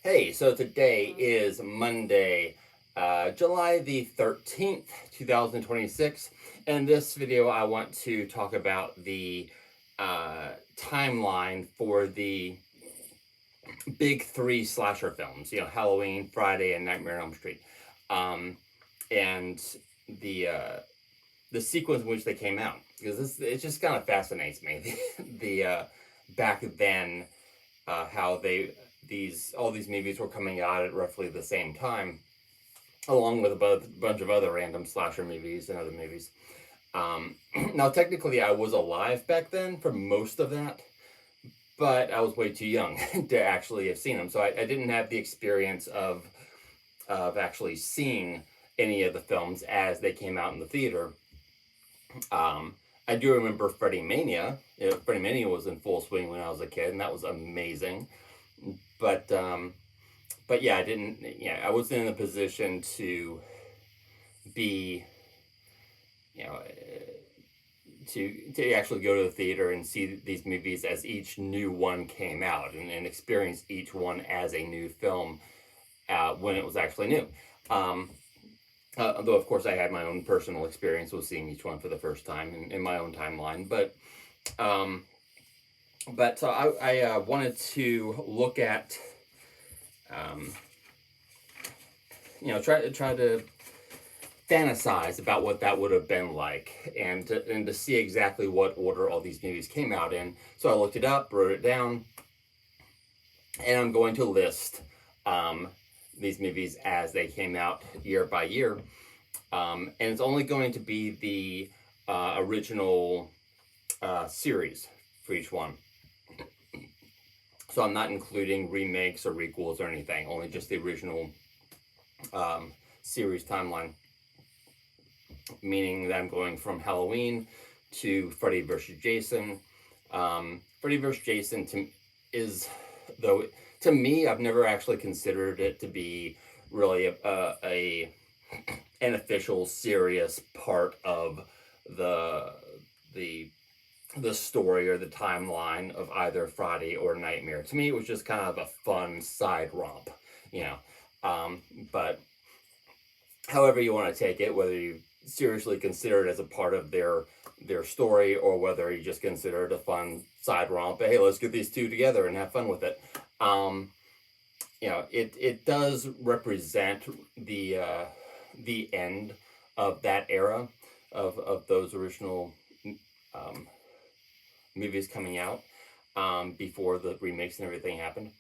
Hey, so today is Monday, July the 13th, 2026. And in this video, I want to talk about the timeline for the big three slasher films, Halloween, Friday, and Nightmare on Elm Street. And the the sequence in which they came out, because it just kind of fascinates me. the back then, how all these movies were coming out at roughly the same time, along with a bunch of other random slasher movies and other movies. Now, technically, I was alive back then for most of that, but I was way too young to actually have seen them, so I didn't have the experience of actually seeing any of the films as they came out in the theater. I do remember Freddy Mania. Freddy Mania was in full swing when I was a kid, and that was amazing. But yeah, I wasn't in a position to be, to actually go to the theater and see these movies as each new one came out, and experience each one as a new film when it was actually new. Though, of course, I had my own personal experience with seeing each one for the first time in my own timeline. But I wanted to look at, try to fantasize about what that would have been like, and to see exactly what order all these movies came out in. So I looked it up, wrote it down, and I'm going to list these movies as they came out year by year. And it's only going to be the original series for each one. So I'm not including remakes or requels or anything, only just the original series timeline. Meaning that I'm going from Halloween to Freddy vs. Jason. Freddy vs. Jason to me, I've never actually considered it to be really an official, serious part of the story or the timeline of either Friday or Nightmare. To me, it was just kind of a fun side romp, but however you want to take it, whether you seriously consider it as a part of their story, or whether you just consider it a fun side romp, hey, let's get these two together and have fun with it. It does represent the end of that era of those original movies coming out before the remakes and everything happened.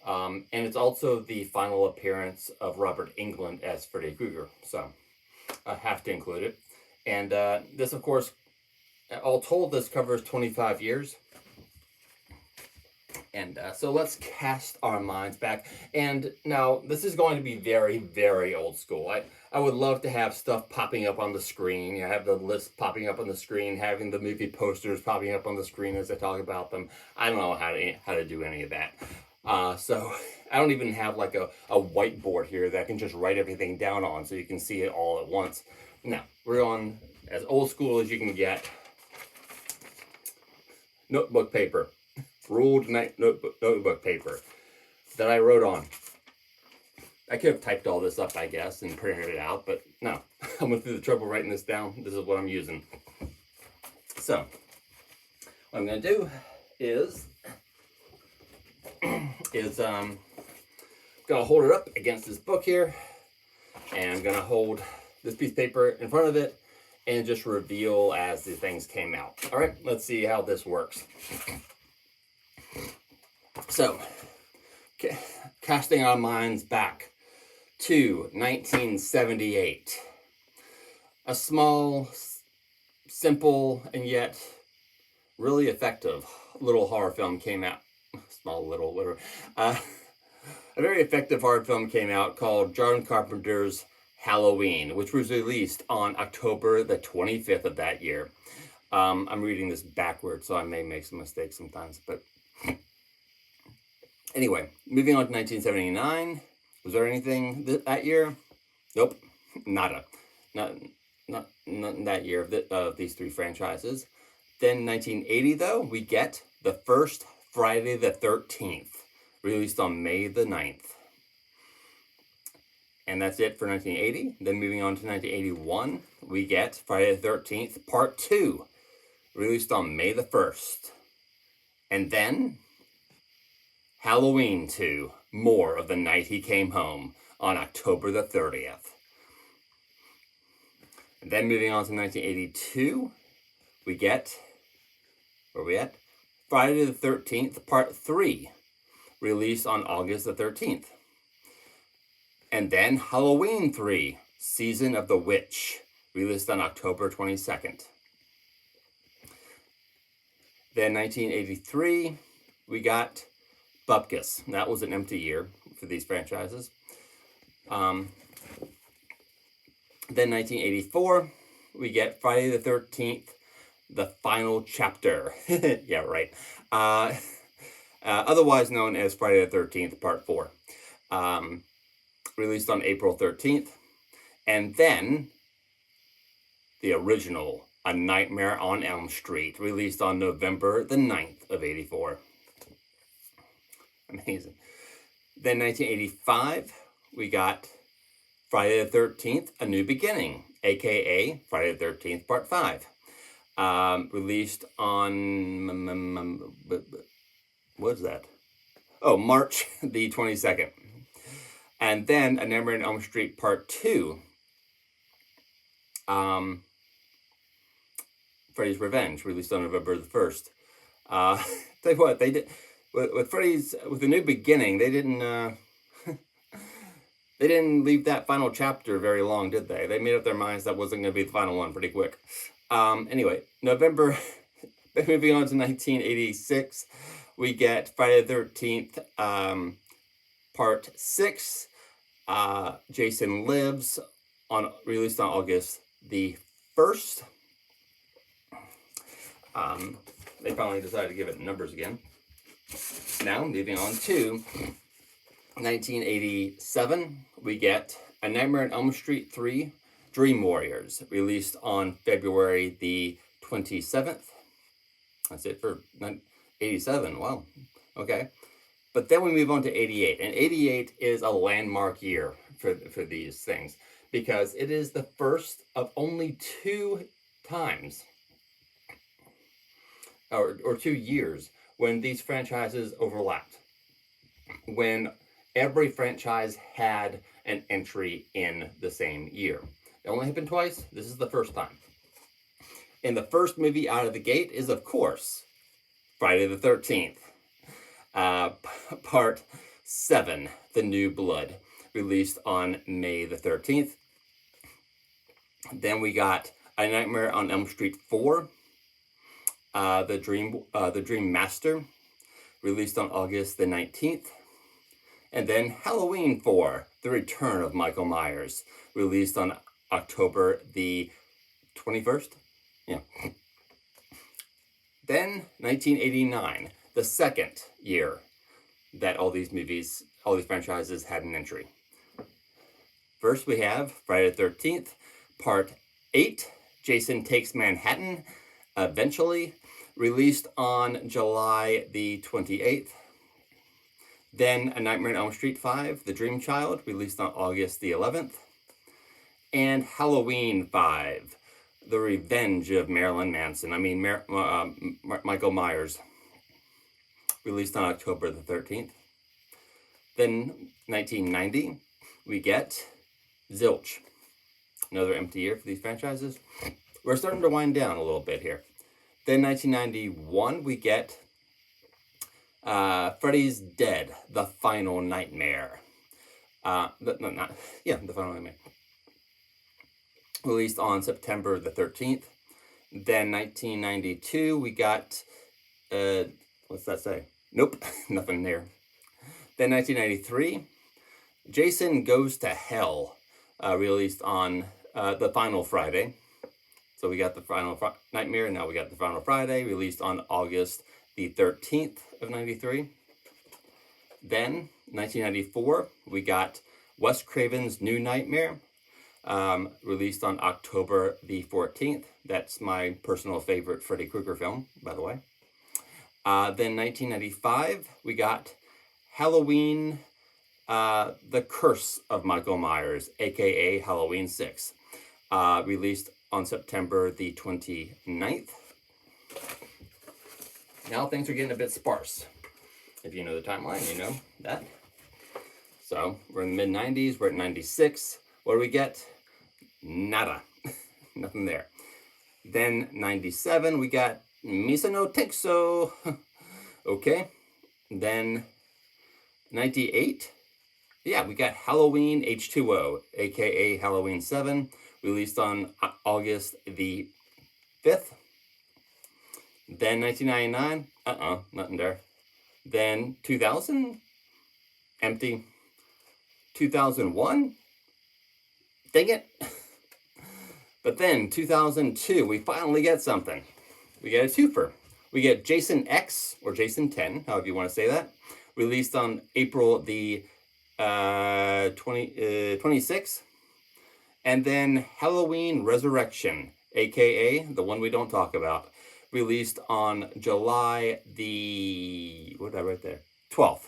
And it's also the final appearance of Robert Englund as Freddy Krueger, so I have to include it. And this, of course, all told, this covers 25 years. And so let's cast our minds back. And now, this is going to be very, very old school. I would love to have stuff popping up on the screen. Have the list popping up on the screen, having the movie posters popping up on the screen as I talk about them. I don't know how to do any of that. So I don't even have like a whiteboard here that I can just write everything down on so you can see it all at once. No, we're on as old school as you can get. Notebook paper. Ruled notebook paper that I wrote on. I could have typed all this up, I guess, and printed it out, but no. I went through the trouble writing this down. This is what I'm using. So, what I'm going to do is going to hold it up against this book here, and I'm going to hold this piece of paper in front of it and just reveal as the things came out. All right, let's see how this works. So, casting our minds back to 1978. A small, simple, and yet really effective little horror film came out. Small, little, whatever. A very effective horror film came out called John Carpenter's Halloween, which was released on October the 25th of that year. I'm reading this backwards, so I may make some mistakes sometimes, but anyway, moving on to 1979. Was there anything that year? Nope, nada. Not that year of these three franchises. Then 1980, though, we get the first Friday the 13th, released on May the 9th. And that's it for 1980. Then moving on to 1981, we get Friday the 13th, Part 2, released on May the 1st. And then Halloween 2, More of the Night He Came Home, on October the 30th. And then moving on to 1982, we get, where are we at? Friday the 13th, Part 3, released on August the 13th. And then Halloween 3, Season of the Witch, released on October 22nd. Then 1983, we got Bupkis. That was an empty year for these franchises. Then 1984, we get Friday the 13th, The Final Chapter. Yeah, right. Otherwise known as Friday the 13th, Part 4. Released on April 13th. And then the original, A Nightmare on Elm Street, released on November the 9th of 84. Amazing. Then 1985, we got Friday the 13th, A New Beginning, aka Friday the 13th, Part 5. Released on, what is that? Oh, March the 22nd. And then A Nightmare on Elm Street Part 2, Freddy's Revenge, released on November the 1st. Tell you what, they did with Freddy's, with The New Beginning, they didn't they didn't leave that final chapter very long, did they? They made up their minds that wasn't going to be the final one pretty quick. Anyway, November, moving on to 1986, we get Friday the 13th, Part 6, Jason Lives, released on August the 1st. They finally decided to give it numbers again. Now, moving on to 1987, we get A Nightmare on Elm Street 3, Dream Warriors, released on February the 27th. That's it for 87. Wow. Okay. But then we move on to 88. And 88 is a landmark year for these things, because it is the first of only 2 times, or 2 years, when these franchises overlapped. When every franchise had an entry in the same year. It only happened twice. This is the first time. And the first movie out of the gate is, of course, Friday the 13th. Part 7, The New Blood, released on May the 13th. Then we got A Nightmare on Elm Street 4, The Dream Master, released on August the 19th. And then Halloween 4, The Return of Michael Myers, released on October the 21st. Yeah. Then 1989, the second year that all these franchises had an entry. First we have Friday the 13th, Part 8, Jason Takes Manhattan, eventually, released on July the 28th. Then A Nightmare on Elm Street 5, The Dream Child, released on August the 11th. And Halloween 5, The Revenge of Marilyn Manson. Michael Myers, released on October the 13th. Then 1990, we get Zilch. Another empty year for these franchises. We're starting to wind down a little bit here. Then 1991, we get Freddy's Dead, The Final Nightmare. The Final Nightmare. Released on September the 13th. Then 1992, we got, what's that say? Nope, nothing there. Then 1993, Jason Goes to Hell, released on the Final Friday. So we got the Final Nightmare, and now we got the Final Friday, released on August the 13th of 93. Then, 1994, we got Wes Craven's New Nightmare, released on October the 14th. That's my personal favorite Freddy Krueger film, by the way. Then 1995, we got Halloween The Curse of Michael Myers, aka Halloween 6, released on September the 29th. Now things are getting a bit sparse. If you know the timeline, you know that. So we're in the mid 90s, we're at 96. What do we get? Nada. Nothing there. Then 97, we got Misa no Texo. Okay. Then 98, yeah, we got Halloween H2O, aka Halloween 7, released on August the 5th. Then 1999, nothing there. Then 2000, empty. 2001, dang it. But then 2002, we finally get something. We get a twofer. We get Jason X, or Jason 10, however you want to say that, released on April the 26th. And then Halloween Resurrection, aka the one we don't talk about, released on July the, what did I write there? 12th.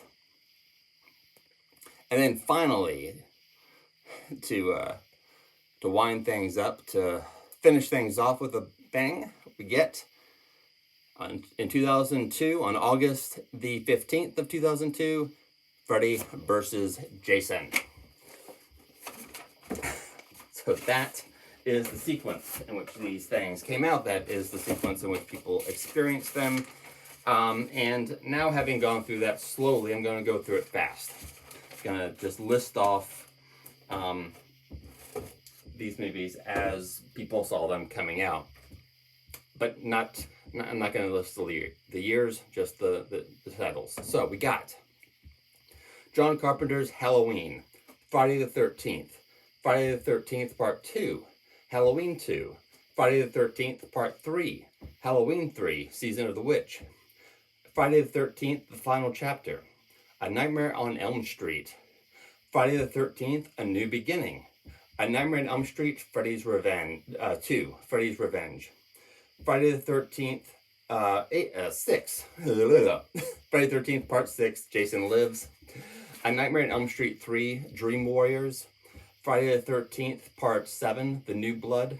And then finally, to wind things up, to finish things off with a bang, we get in 2002, on August the 15th of 2002, Freddy versus Jason. So that is the sequence in which these things came out. That is the sequence in which people experienced them. And now, having gone through that slowly, I'm going to go through it fast. I'm going to just list off these movies as people saw them coming out. But I'm not going to list the years, just the titles. So we got John Carpenter's Halloween, Friday the 13th, Friday the 13th Part 2, Halloween 2, Friday the 13th Part 3, Halloween 3, Season of the Witch, Friday the 13th, The Final Chapter, A Nightmare on Elm Street, Friday the 13th, A New Beginning, A Nightmare on Elm Street, Freddy's Revenge, 2, Freddy's Revenge, Friday the 13th, 6, Friday the 13th, Part 6, Jason Lives, A Nightmare on Elm Street 3, Dream Warriors, Friday the 13th, Part 7, The New Blood,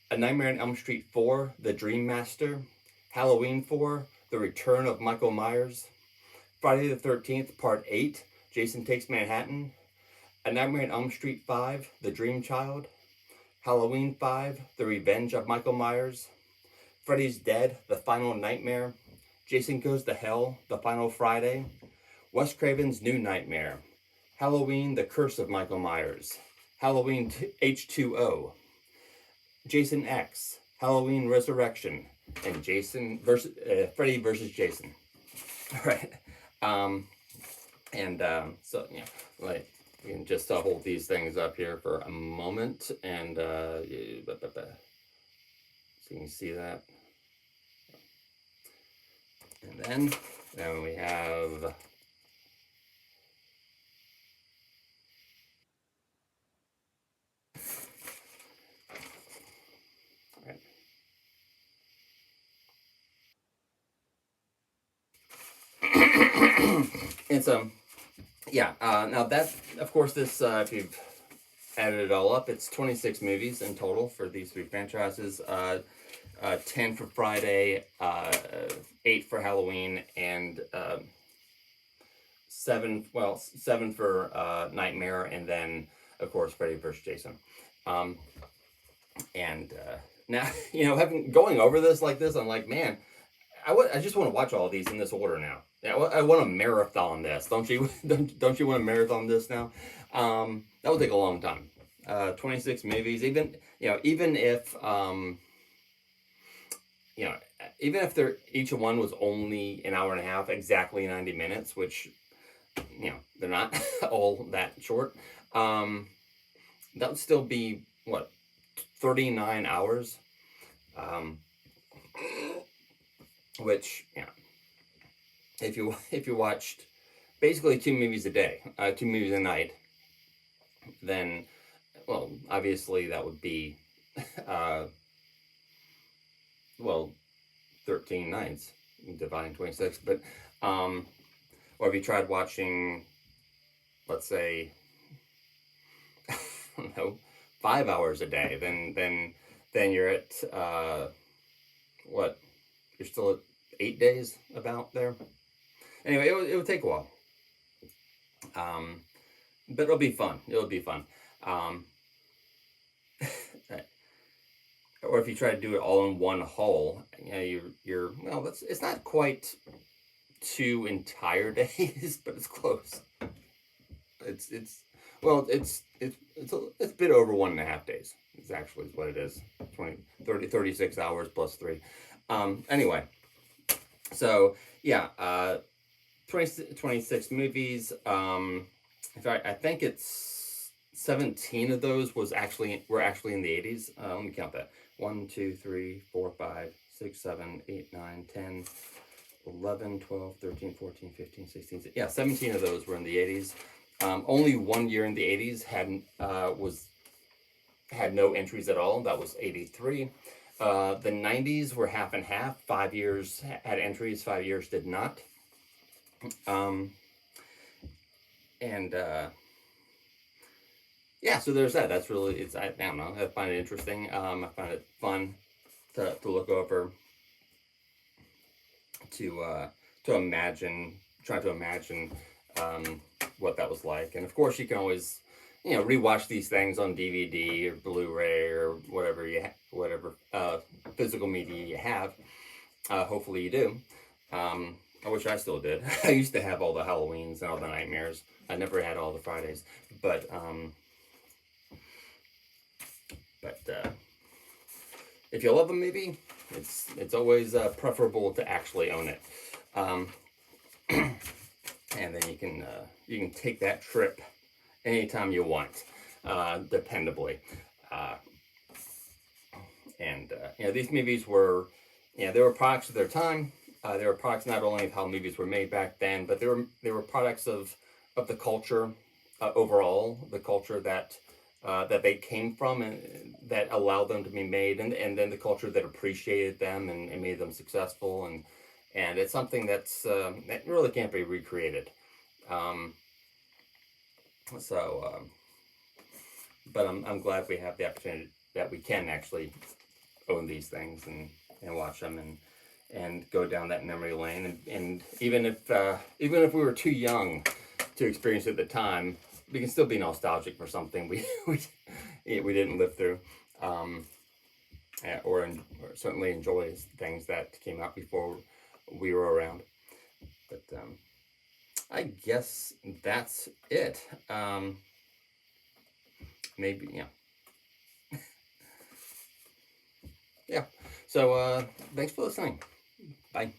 A Nightmare on Elm Street 4, The Dream Master, Halloween 4, The Return of Michael Myers, Friday the 13th, Part 8, Jason Takes Manhattan, A Nightmare on Elm Street 5, The Dream Child, Halloween 5, The Revenge of Michael Myers, Freddy's Dead, The Final Nightmare, Jason Goes to Hell, The Final Friday, Wes Craven's New Nightmare, Halloween, The Curse of Michael Myers, Halloween H2O, Jason X, Halloween Resurrection, and Freddy versus Jason. All right. So, yeah, like, we can just hold these things up here for a moment, and so you can see that. And then we have and so, yeah, now that, of course, this, if you've added it all up, it's 26 movies in total for these three franchises. 10 for Friday, 8 for Halloween, and 7 for Nightmare, and then, of course, Freddy vs. Jason. Now, going over this like this, I'm like, man, I just want to watch all of these in this order now. I want to marathon this. Don't you? Don't you want to marathon this now? That would take a long time. 26 movies, even if even if each one was only an hour and a half, exactly 90 minutes, which they're not all that short. That would still be what, 39 hours. Which, if you watched basically 2 movies a day, 2 movies a night, then, well, obviously that would be 13 nights dividing 26. But or if you tried watching let's say, I don't know, 5 hours a day, then you're at what? You're still at 8 days about there. Anyway, it would take a while, um, but it'll be fun. It'll be fun. Um, or if you try to do it all in one haul, you're well. That's it's not quite 2 entire days, but it's close. It's well, it's a bit over 1.5 days. It's actually what it is. 36 hours plus 3. Anyway, so yeah, 26 movies. In fact, I think it's 17 of those were actually in the 80s. Let me count that. 1, 2, 3, 4, 5, 6, 7, 8, 9, 10, 11, 12, 13, 14, 15, 16. Yeah, 17 of those were in the 80s. Only 1 year in the 80s had no entries at all. That was 83. The 90s were half and half. 5 years had entries, 5 years did not. And yeah, so there's that. That's really, I don't know. I find it interesting. I find it fun to look over, to imagine, try to imagine what that was like. And of course, you can always, rewatch these things on DVD or Blu-ray or whatever physical media you have. Hopefully, you do. I wish I still did. I used to have all the Halloweens and all the Nightmares. I never had all the Fridays, but if you love a movie, it's always preferable to actually own it, and then you can take that trip anytime you want, dependably, and these movies were, they were products of their time. They were products not only of how movies were made back then, but they were products of the culture overall, the culture that they came from and that allowed them to be made, and then the culture that appreciated them and made them successful, and it's something that really can't be recreated. So, but I'm glad we have the opportunity that we can actually own these things and watch them and go down that memory lane, and even if we were too young to experience it at the time, we can still be nostalgic for something we didn't live through, or certainly enjoy things that came out before we were around. But I guess that's it. Maybe, yeah. So thanks for listening. Bye.